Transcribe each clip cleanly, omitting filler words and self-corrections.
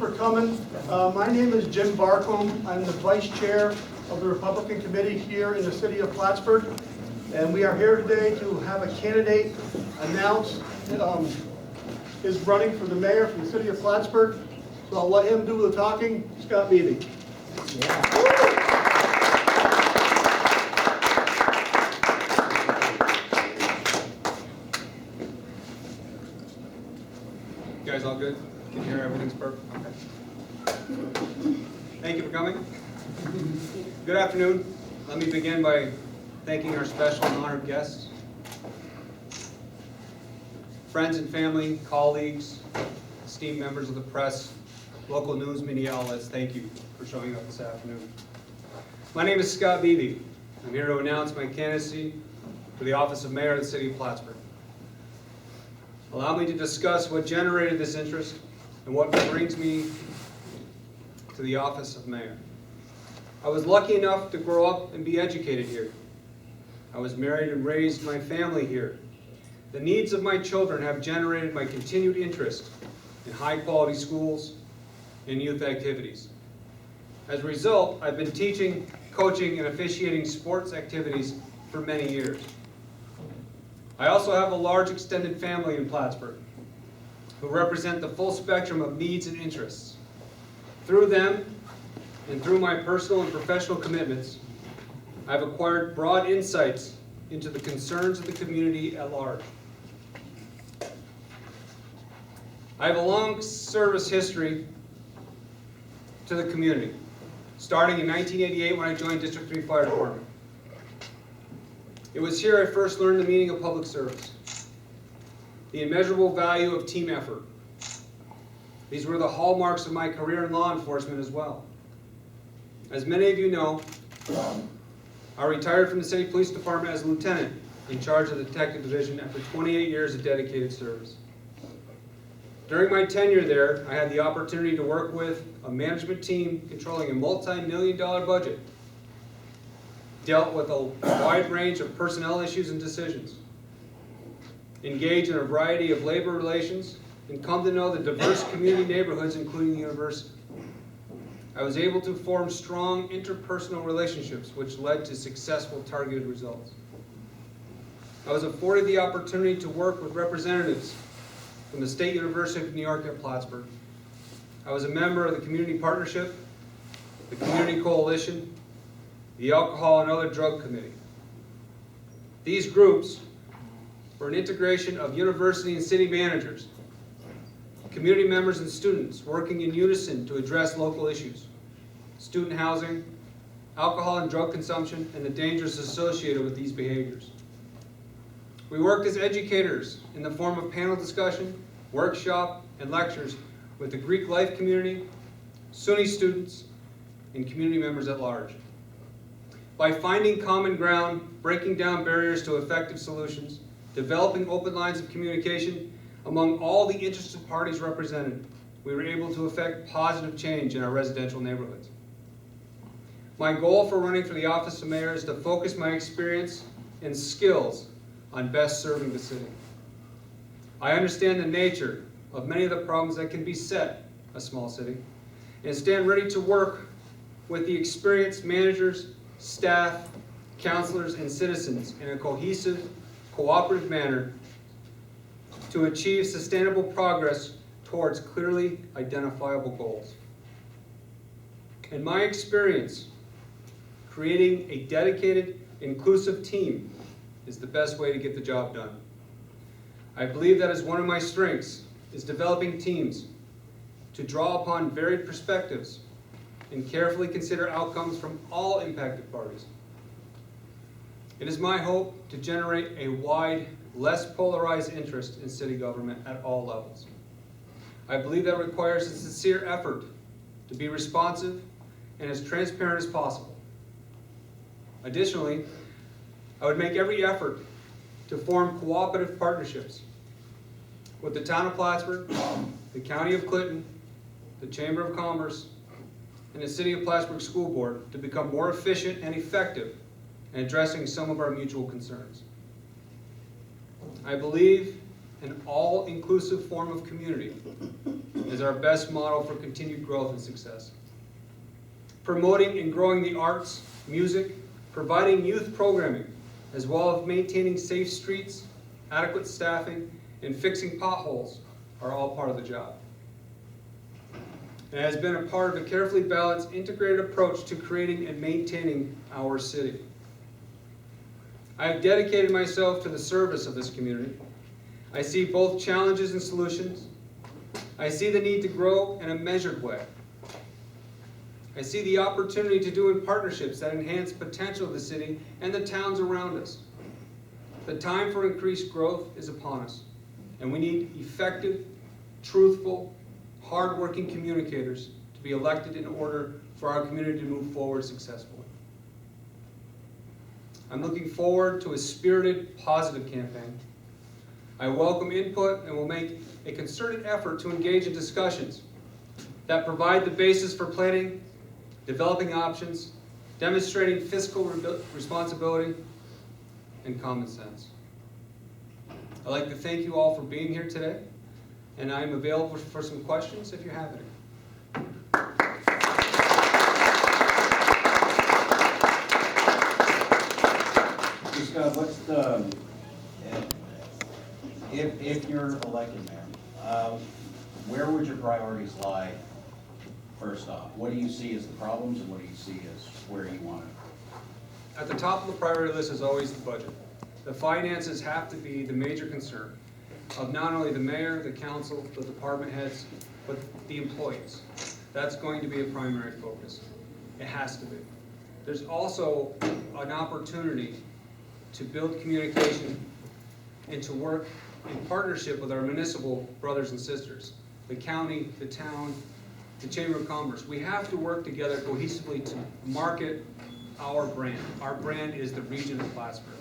for coming. My name is Jim Barcombe. I'm the Vice Chair of the Republican Committee here in the City of Plattsburgh. And we are here today to have a candidate announce is running for the mayor for the City of Plattsburgh. So I'll let him do the talking. Scott Beebie. You guys all good? Can you hear everything's perfect? Okay. Thank you for coming. Good afternoon. Let me begin by thanking our special and honored guests, friends and family, colleagues, esteemed members of the press, local news media outlets. Thank you for showing up this afternoon. My name is Scott Beebie. I'm here to announce my candidacy for the office of mayor of the City of Plattsburgh. Allow me to discuss what generated this interest and what brings me to the office of mayor. I was lucky enough to grow up and be educated here. I was married and raised my family here. The needs of my children have generated my continued interest in high-quality schools and youth activities. As a result, I've been teaching, coaching, and officiating sports activities for many years. I also have a large extended family in Plattsburgh who represent the full spectrum of needs and interests. Through them, and through my personal and professional commitments, I've acquired broad insights into the concerns of the community at large. I have a long service history to the community, starting in 1988 when I joined District 3 Fire Department. It was here I first learned the meaning of public service, the immeasurable value of team effort. These were the hallmarks of my career in law enforcement as well. As many of you know, I retired from the City Police Department as a lieutenant in charge of the Detective Division after 28 years of dedicated service. During my tenure there, I had the opportunity to work with a management team controlling a multi-million-dollar budget, dealt with a wide range of personnel issues and decisions, engaged in a variety of labor relations, and come to know the diverse community neighborhoods, including the university. I was able to form strong interpersonal relationships, which led to successful targeted results. I was afforded the opportunity to work with representatives from the State University of New York at Plattsburgh. I was a member of the Community Partnership, the Community Coalition, the Alcohol and Other Drug Committee. These groups were an integration of university and city managers, community members and students working in unison to address local issues, student housing, alcohol and drug consumption, and the dangers associated with these behaviors. We worked as educators in the form of panel discussion, workshop, and lectures with the Greek life community, SUNY students, and community members at large. By finding common ground, breaking down barriers to effective solutions, developing open lines of communication among all the interested parties represented, we were able to effect positive change in our residential neighborhoods. My goal for running for the office of mayor is to focus my experience and skills on best serving the city. I understand the nature of many of the problems that can beset a small city and stand ready to work with the experienced managers, staff, counselors, and citizens in a cohesive, cooperative manner to achieve sustainable progress towards clearly identifiable goals. In my experience, creating a dedicated, inclusive team is the best way to get the job done. I believe that is one of my strengths, is developing teams to draw upon varied perspectives and carefully consider outcomes from all impacted parties. It is my hope to generate a wide, less polarized interest in city government at all levels. I believe that requires a sincere effort to be responsive and as transparent as possible. Additionally, I would make every effort to form cooperative partnerships with the town of Plattsburgh, the county of Clinton, the Chamber of Commerce, and the City of Plattsburgh School Board to become more efficient and effective in addressing some of our mutual concerns. I believe an all-inclusive form of community is our best model for continued growth and success. Promoting and growing the arts, music, providing youth programming, as well as maintaining safe streets, adequate staffing, and fixing potholes are all part of the job. It has been a part of a carefully balanced, integrated approach to creating and maintaining our city. I have dedicated myself to the service of this community. I see both challenges and solutions. I see the need to grow in a measured way. I see the opportunity to do in partnerships that enhance potential of the city and the towns around us. The time for increased growth is upon us, and we need effective, truthful, hard-working communicators to be elected in order for our community to move forward successfully. I'm looking forward to a spirited, positive campaign. I welcome input and will make a concerted effort to engage in discussions that provide the basis for planning, developing options, demonstrating fiscal responsibility, and common sense. I'd like to thank you all for being here today, and I am available for some questions if you have any. Scott, what's the, if you're elected mayor, where would your priorities lie first off? What do you see as the problems and what do you see as where you want it? At the top of the priority list is always the budget. The finances have to be the major concern of not only the mayor, the council, the department heads, but the employees. That's going to be a primary focus. It has to be. There's also an opportunity to build communication and to work in partnership with our municipal brothers and sisters, the county, the town, the Chamber of Commerce. We have to work together cohesively to market our brand. Our brand is the region of Plattsburgh.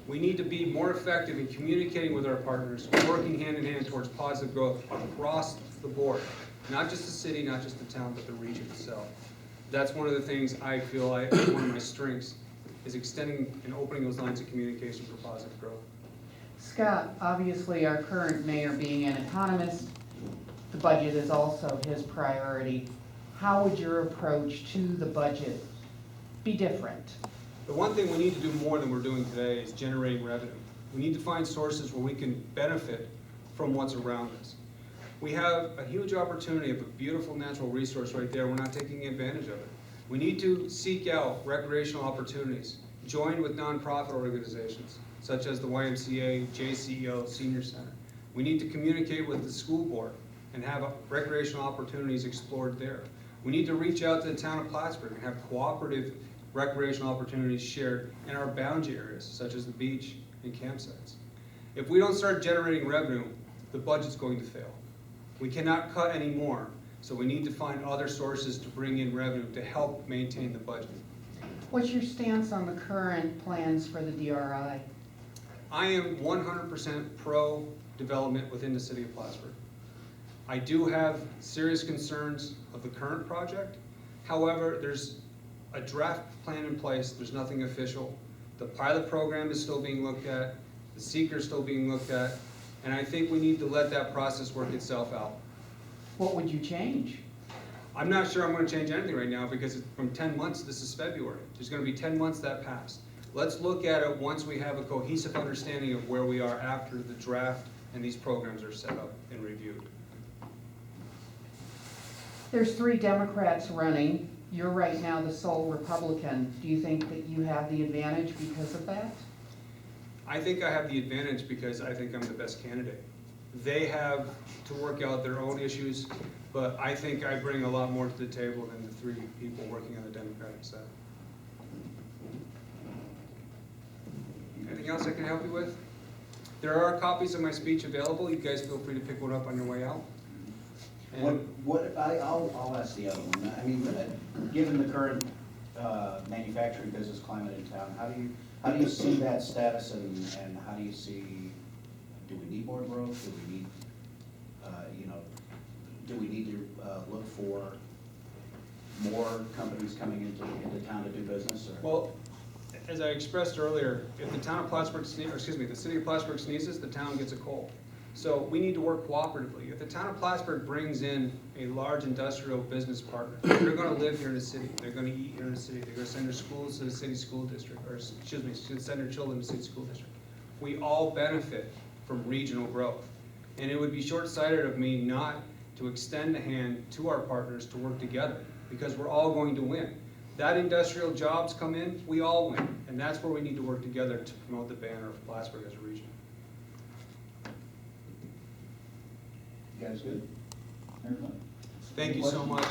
We need to be more effective in communicating with our partners, working hand in hand towards positive growth across the board. Not just the city, not just the town, but the region itself. That's one of the things I feel one of my strengths is extending and opening those lines of communication for positive growth. Scott, obviously our current mayor being an economist, the budget is also his priority. How would your approach to the budget be different? The one thing we need to do more than we're doing today is generating revenue. We need to find sources where we can benefit from what's around us. We have a huge opportunity of a beautiful natural resource right there. We're not taking advantage of it. We need to seek out recreational opportunities, join with nonprofit organizations such as the YMCA, JCEO, Senior Center. We need to communicate with the school board and have recreational opportunities explored there. We need to reach out to the town of Plattsburgh and have cooperative recreational opportunities shared in our boundary areas, such as the beach and campsites. If we don't start generating revenue, the budget's going to fail. We cannot cut anymore, so we need to find other sources to bring in revenue to help maintain the budget. What's your stance on the current plans for the DRI? I am 100% pro-development within the city of Plattsburgh. I do have serious concerns of the current project. However, there's a draft plan in place. There's nothing official. The pilot program is still being looked at. The seeker is still being looked at. And I think we need to let that process work itself out. What would you change? I'm not sure I'm going to change anything right now because from 10 months, this is February. There's going to be 10 months that pass. Let's look at it once we have a cohesive understanding of where we are after the draft and these programs are set up and reviewed. There's 3 Democrats running. You're right now the sole Republican. Do you think that you have the advantage because of that? I think I have the advantage because I think I'm the best candidate. They have to work out their own issues, but I think I bring a lot more to the table than the 3 people working on the Democratic side. Anything else I can help you with? There are copies of my speech available. You guys feel free to pick one up on your way out. I'll ask the other one. I mean, given the current manufacturing business climate in town, how do you see that status and how do you see, do we need more growth? Do we need, do we need to look for more companies coming into town to do business? Or? Well, as I expressed earlier, if the town of Plattsburgh, the city of Plattsburgh sneezes, the town gets a cold. So we need to work cooperatively. If the town of Plattsburgh brings in a large industrial business partner, they're gonna live here in the city, they're gonna eat here in the city, they're gonna send their schools to the city school district, or, excuse me, send their children to the city school district. We all benefit from regional growth. And it would be short-sighted of me not to extend a hand to our partners to work together, because we're all going to win. That industrial jobs come in, we all win, and that's where we need to work together to promote the banner of Plattsburgh as a region. You guys good? Everyone? Thank you so much.